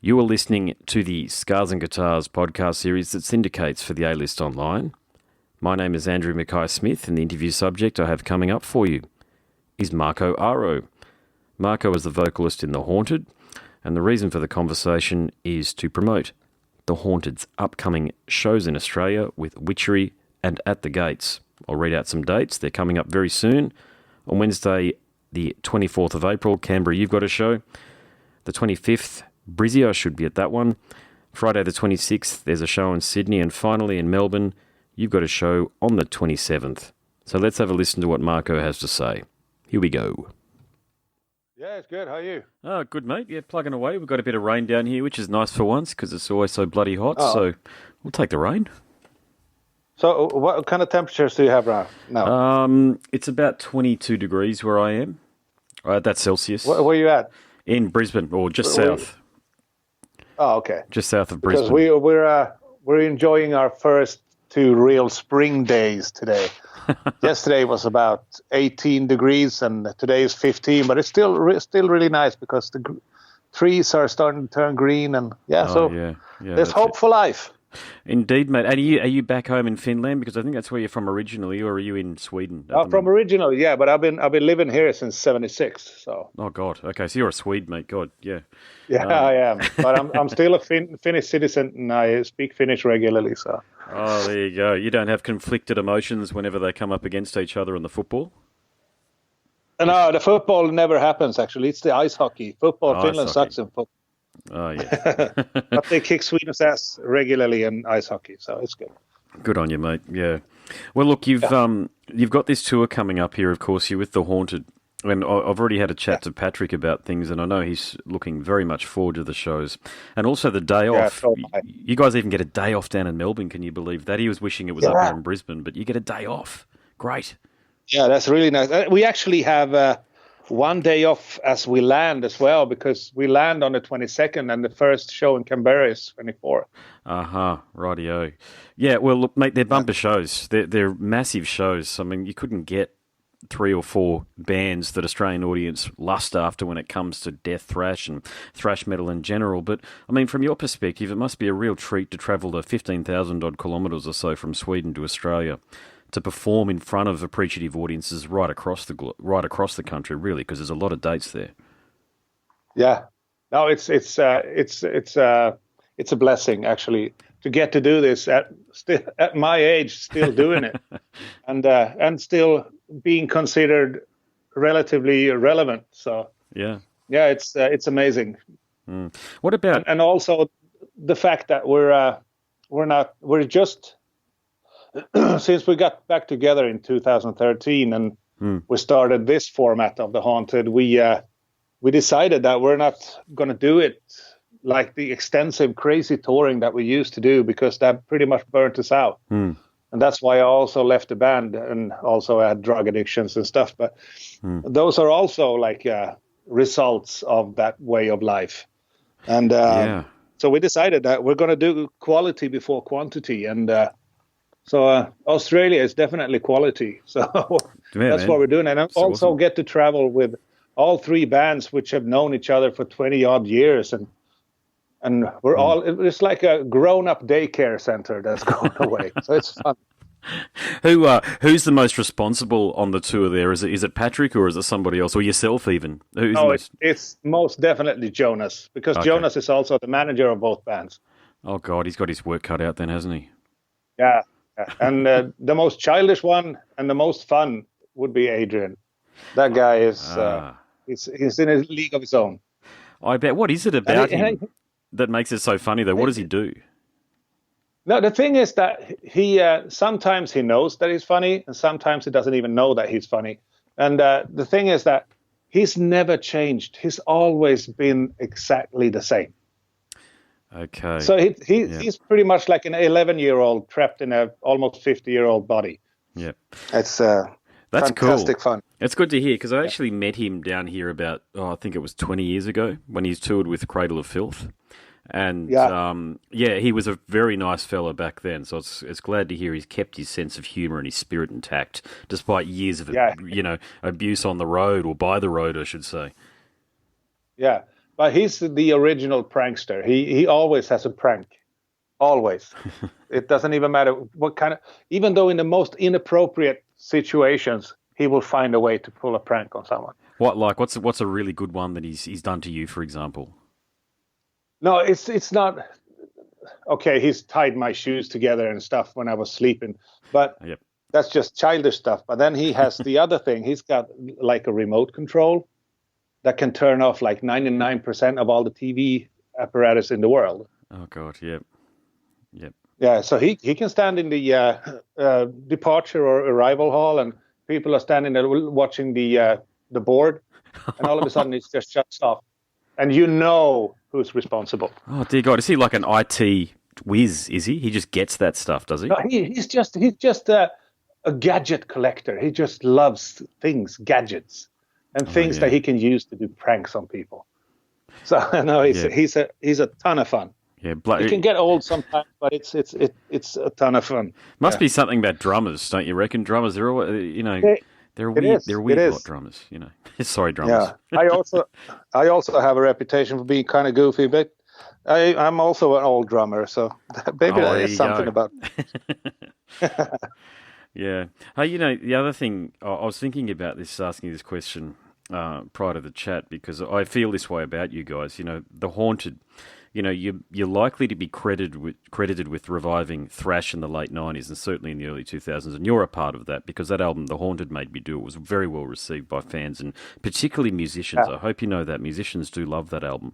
You are listening to the Scars and Guitars podcast series that syndicates for the A-List Online. My name is Andrew Mackay-Smith, and the interview subject I have coming up for you is Marco Aro. Marco is the vocalist in The Haunted, and the reason for the conversation is to promote The Haunted's upcoming shows in Australia with Witchery and At the Gates. I'll read out some dates. They're coming up very soon. On Wednesday, the 24th of April, Canberra, you've got a show. The 25th, Brizzy, I should be at that one. Friday the 26th, there's a show in Sydney. And finally in Melbourne, you've got a show on the 27th. So let's have a listen to what Marco has to say. Here we go. Yeah, it's good. How are you? Oh, good, mate. Yeah, plugging away. We've got a bit of rain down here, which is nice for once because it's always so bloody hot. So we'll take the rain. So what kind of temperatures do you have now? It's about 22 degrees where I am. That's Celsius. Where are you at? In Brisbane, or just south. Oh, okay. Just south of Brisbane. Because we're enjoying our first 2 real spring days today. Yesterday was about 18 degrees, and today is 15. But it's still really nice because the trees are starting to turn green, and there's hope for life. Indeed, mate. And are you back home in Finland? Because I think that's where you're from originally, or are you in Sweden? From originally, yeah, but I've been living here since '76. So. Oh God. Okay, so you're a Swede, mate. God, yeah. Yeah, I am, but I'm still a Finnish citizen, and I speak Finnish regularly. So. Oh, there you go. You don't have conflicted emotions whenever they come up against each other in the football? No, the football never happens. Actually, it's the ice hockey. Finland sucks in football. Oh, yeah. But they kick Sweden's ass regularly in ice hockey, so it's good. Good on you, mate. Yeah. Well, look, you've got this tour coming up here, of course. You're with The Haunted. And I've already had a chat to Patrick about things, and I know he's looking very much forward to the shows. And also the day off. You guys even get a day off down in Melbourne, can you believe that? He was wishing it was up here in Brisbane, but you get a day off. Great. Yeah, that's really nice. We actually have... one day off as we land as well, because we land on the 22nd and the first show in Canberra is 24th. Rightio. Yeah, well, look, mate, they're bumper shows. They're massive shows. I mean, you couldn't get 3 or 4 bands that Australian audience lust after when it comes to death thrash and thrash metal in general. But, I mean, from your perspective, it must be a real treat to travel the 15,000 odd kilometres or so from Sweden to Australia to perform in front of appreciative audiences right across the country, really, because there's a lot of dates there. Yeah, no, it's a blessing actually to get to do this at my age, still doing it, and still being considered relatively relevant. So yeah, it's amazing. What about and also the fact that we're just. Since we got back together in 2013 and we started this format of The Haunted, we decided that we're not going to do it like the extensive, crazy touring that we used to do, because that pretty much burnt us out. And that's why I also left the band, and also had drug addictions and stuff. But those are also like results of that way of life. And so we decided that we're going to do quality before quantity. And So Australia is definitely quality. So that's what we're doing. And I also get to travel with all 3 bands which have known each other for 20-odd years. And we're it's like a grown-up daycare center that's going away. So it's fun. Who's the most responsible on the tour there? Is it Patrick, or is it somebody else, or yourself even? It's most definitely Jonas, because Jonas is also the manager of both bands. Oh, God, he's got his work cut out then, hasn't he? Yeah. And the most childish one and the most fun would be Adrian. That guy is he's in a league of his own. I bet. What is it about him that makes it so funny, though? What does he do? No, the thing is that he sometimes he knows that he's funny, and sometimes he doesn't even know that he's funny. And the thing is that he's never changed. He's always been exactly the same. Okay. So he's pretty much like an 11-year-old trapped in a almost 50-year-old body. Yeah. That's cool. fantastic fun. It's good to hear, because I actually met him down here about, I think it was 20 years ago, when he's toured with Cradle of Filth. And he was a very nice fella back then. So it's glad to hear he's kept his sense of humour and his spirit intact, despite years of abuse on the road, or by the road, I should say. Yeah. But he's the original prankster. He always has a prank. Always. It doesn't even matter what kind of, even though in the most inappropriate situations, he will find a way to pull a prank on someone. What's a really good one that he's done to you, for example? No, it's not. Okay, he's tied my shoes together and stuff when I was sleeping, but Yep. that's just childish stuff. But then he has the other thing. He's got like a remote control that can turn off like 99% of all the TV apparatus in the world. Oh God, yep. Yeah, so he can stand in the departure or arrival hall, and people are standing there watching the board, and all of a sudden it just shuts off, and you know who's responsible. Oh dear God, is he like an IT whiz? Is he? He just gets that stuff, does he? No, he's just a gadget collector. He just loves gadgets, and things that he can use to do pranks on people. So no, he's a ton of fun. Yeah, it can get old sometimes, but it's a ton of fun. Must be something about drummers, don't you reckon? Drummers, they're all, they're weird. They're weird lot, drummers. Sorry, drummers. Yeah, I also have a reputation for being kind of goofy, but I'm also an old drummer, so maybe that is something about. Yeah. Hey, the other thing I was thinking about this, asking this question prior to the chat, because I feel this way about you guys. The Haunted. You're likely to be credited with reviving thrash in the late 90s and certainly in the early 2000s, and you're a part of that because that album, The Haunted, made me do it. Was very well received by fans and particularly musicians. I hope you know that musicians do love that album.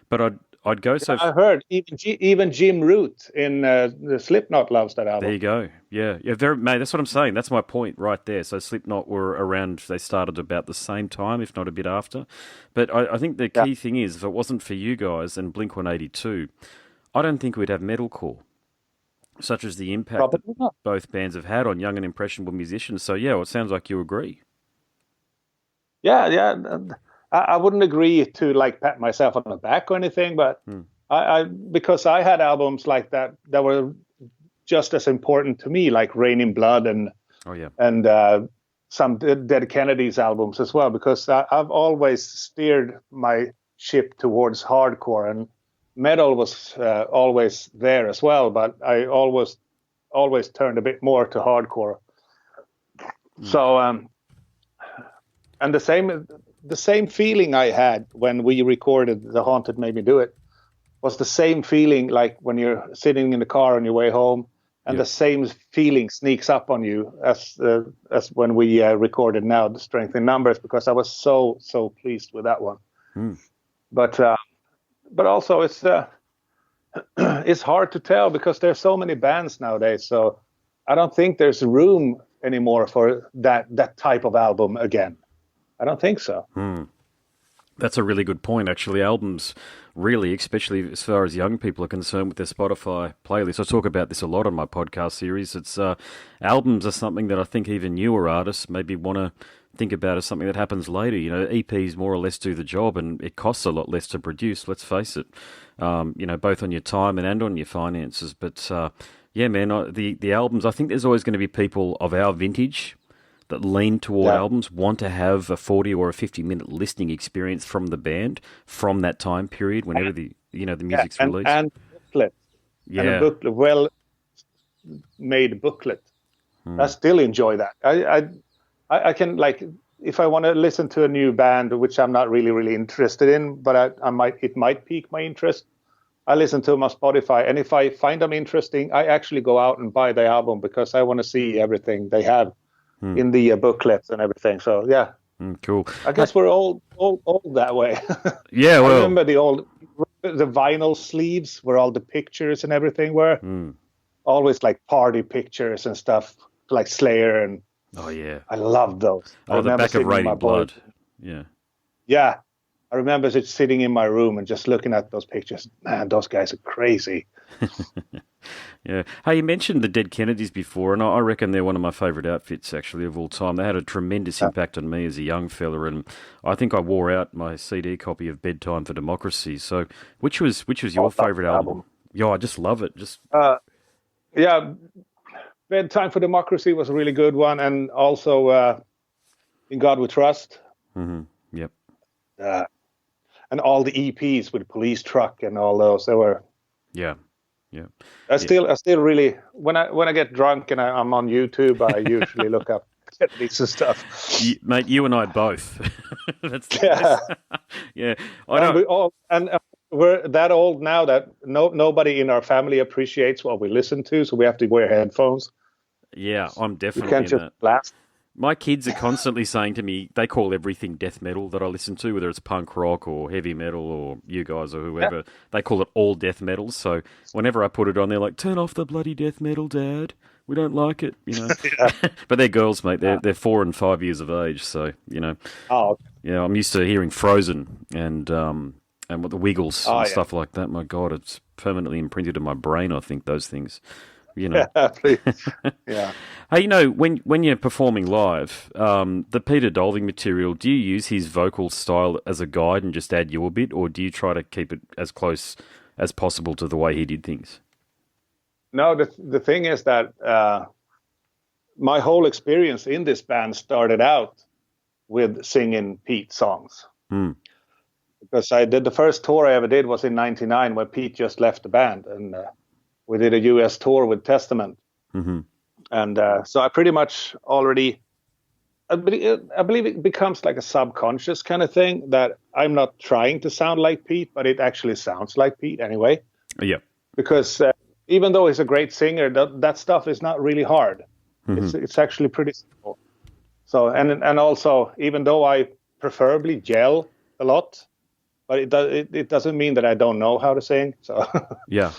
But I'd go so. I heard even Jim Root in the Slipknot loves that album. There you go. Yeah, mate. That's what I'm saying. That's my point right there. So Slipknot were around. They started about the same time, if not a bit after. But I think the key thing is, if it wasn't for you guys and Blink-182, I don't think we'd have metalcore, such as the impact that both bands have had on young and impressionable musicians. So yeah, it sounds like you agree. Yeah. I wouldn't agree to like pat myself on the back or anything, but I because I had albums like that were just as important to me, like Rain in Blood and some Dead Kennedys albums as well, because I've always steered my ship towards hardcore, and metal was always there as well, but I always turned a bit more to hardcore. So and the same feeling I had when we recorded The Haunted Made Me Do It was the same feeling like when you're sitting in the car on your way home, and the same feeling sneaks up on you as when we recorded now, The Strength in Numbers, because I was so pleased with that one. But also it's hard to tell because there's so many bands nowadays, so I don't think there's room anymore for that type of album again. I don't think so. That's a really good point, actually. Albums, really, especially as far as young people are concerned with their Spotify playlists. I talk about this a lot on my podcast series. It's albums are something that I think even newer artists maybe want to think about as something that happens later. EPs more or less do the job, and it costs a lot less to produce, let's face it, both on your time and on your finances. But, yeah, man, the albums, I think there's always going to be people of our vintage that lean toward albums, want to have a 40 or a 50-minute listening experience from the band from that time period whenever the music's released. And booklet. Yeah. And a booklet, well-made booklet. I still enjoy that. I can, like, if I want to listen to a new band, which I'm not really interested in, but it might pique my interest, I listen to them on Spotify. And if I find them interesting, I actually go out and buy the album because I want to see everything they have in the booklets and everything. So yeah, cool. I guess we're all that way. Yeah, well, I remember the vinyl sleeves where all the pictures and everything were always like party pictures and stuff, like Slayer and. Oh yeah, I loved those. Oh, the back of Raining Blood. Yeah. I remember just sitting in my room and just looking at those pictures. Man, those guys are crazy. Yeah. Hey, you mentioned the Dead Kennedys before, and I reckon they're one of my favourite outfits, actually, of all time. They had a tremendous impact on me as a young fella, and I think I wore out my CD copy of Bedtime for Democracy. So which was your favourite album? Yeah, I just love it. Bedtime for Democracy was a really good one, and also In God We Trust. Mm-hmm. Yep. and all the EPs with Police Truck and all those. They were. Yeah. Yeah. I still really when I get drunk and I'm on YouTube, I usually look up this stuff. Mate, you and I both. That's the Yeah. yeah. I And don't. we all and we're that old now that nobody in our family appreciates what we listen to, so we have to wear headphones. Yeah, I'm We definitely can't in just that. blast. My kids are constantly saying to me, they call everything death metal that I listen to, whether it's punk rock or heavy metal or you guys or Yeah. whoever, they call it all death metal. So whenever I put it on, they're like, turn off the bloody death metal, Dad. We don't like it, you know. Yeah. But they're girls, mate. They're 4 and 5 years of age, so you know. Oh, Yeah, I'm used to hearing Frozen and what the Wiggles oh and yeah. stuff like that. My God, it's permanently imprinted in my brain. I think those things, you know. Yeah, please. Yeah. Hey, you know, when you're performing live, the Peter Dolving material, do you use his vocal style as a guide and just add your bit, or do you try to keep it as close as possible to the way he did things? No, the thing is that my whole experience in this band started out with singing Pete songs. Hmm. Because I did the first tour I ever did was in '99 when Pete just left the band, and we did a US tour with Testament. Mm-hmm. And so I pretty much already, I believe it becomes like a subconscious kind of thing that I'm not trying to sound like Pete, but it actually sounds like Pete anyway. Yeah. Because even though he's a great singer, that stuff is not really hard. Mm-hmm. It's actually pretty simple. So and also, even though I preferably yell a lot, but it doesn't mean that I don't know how to sing. So Yeah.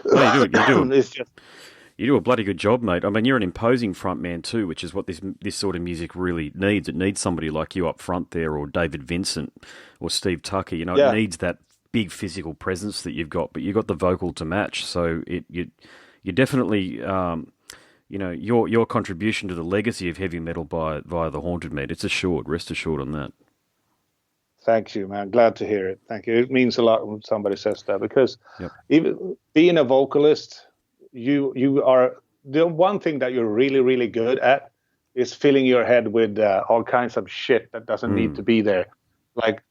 No, you do it. it's just You do a bloody good job, mate. I mean, you're an imposing front man too, which is what this sort of music really needs. It needs somebody like you up front there, or David Vincent, or Steve Tucker. You know, yeah. it needs that big physical presence that you've got, but you've got the vocal to match. So you definitely, you know, your contribution to the legacy of heavy metal via the Haunted, mate. It's assured. Rest assured on that. Thank you, man. Glad to hear it. Thank you. It means a lot when somebody says that because Yep. even being a vocalist, you are the one thing that you're really, really good at is filling your head with all kinds of shit that doesn't need to be there. Like,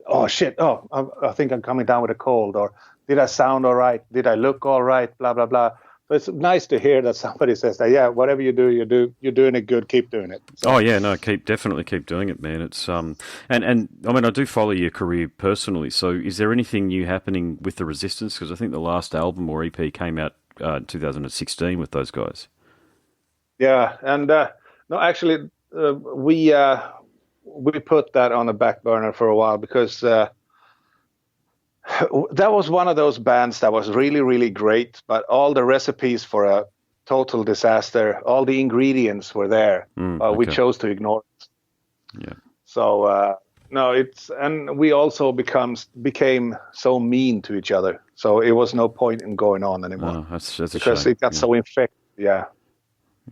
oh shit, oh, I think I'm coming down with a cold, or did I sound all right? Did I look all right? Blah blah blah. So it's nice to hear that somebody says that. Yeah, whatever you do, you're doing it good. Keep doing it. So, Oh yeah, no, definitely keep doing it, man. It's and I mean I do follow your career personally. So is there anything new happening with the Resistance? Because I think the last album or EP came out in 2016 with those guys. yeah, and no, actually, we put that on the back burner for a while because that was one of those bands that was really, really great, but all the recipes for a total disaster, all the ingredients were there. We chose to ignore it. Yeah. So no, and we also became so mean to each other. So it was no point in going on anymore. Oh, that's a because shame. it got so infected. Yeah.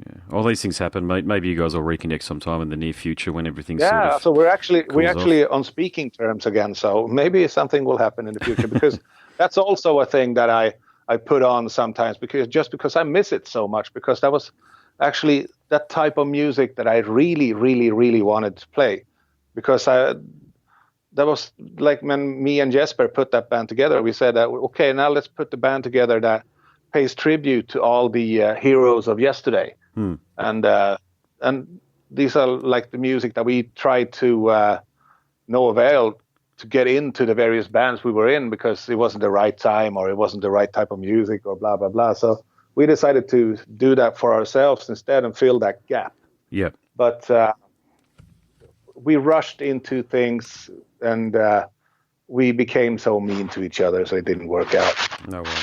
Yeah. All these things happen, mate. Maybe you guys will reconnect sometime in the near future when everything's Yeah, sort of so we're cools actually off. on speaking terms again. So maybe something will happen in the future because that's also a thing that I put on sometimes because I miss it so much because that was actually that type of music that I really, really, really wanted to play because that was like when me and Jesper put that band together. We said that okay, now let's put the band together that pays tribute to all the heroes of yesterday. And these are like the music that we tried to no avail to get into the various bands we were in because it wasn't the right time or it wasn't the right type of music or blah blah blah. So we decided to do that for ourselves instead and fill that gap. Yeah. But we rushed into things and we became so mean to each other, so it didn't work out. No way.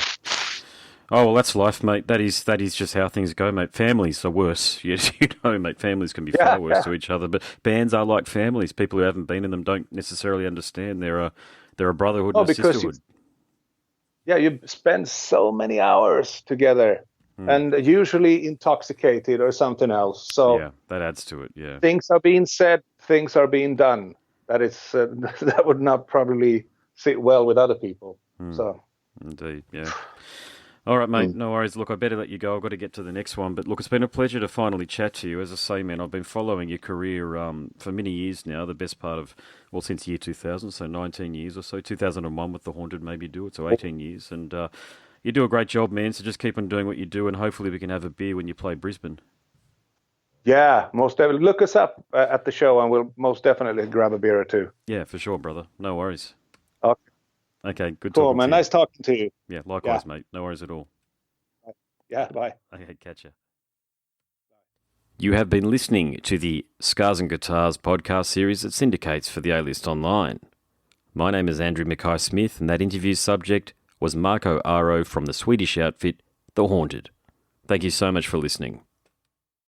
Oh well, that's life, mate. That is just how things go, mate. Families are worse. You know, mate. Families can be far worse to each other, but bands are like families. People who haven't been in them don't necessarily understand. They're a brotherhood and a sisterhood. You spend so many hours together, and usually intoxicated or something else. So yeah, that adds to it. Yeah, things are being said, things are being done. That is that would not probably sit well with other people. So indeed, yeah. All right, mate. No worries. Look, I better let you go. I've got to get to the next one. But look, it's been a pleasure to finally chat to you. As I say, man, I've been following your career for many years now. The best part of, well, since year 2000, so 19 years or so. 2001 with The Haunted maybe do it, so 18 years. And you do a great job, man. So just keep on doing what you do, and hopefully we can have a beer when you play Brisbane. Yeah, most definitely. Look us up at the show, and we'll most definitely grab a beer or two. Yeah, for sure, brother. No worries. Okay, Okay, good cool, talking man. to you. Nice talking to you. Yeah, Yeah, likewise, mate. No worries at all. yeah. Bye. Okay, catch ya. You have been listening to the Scars and Guitars podcast series that syndicates for the A-List Online. My name is Andrew Mackay-Smith, and that interview's subject was Marco Aro from the Swedish outfit The Haunted. Thank you so much for listening.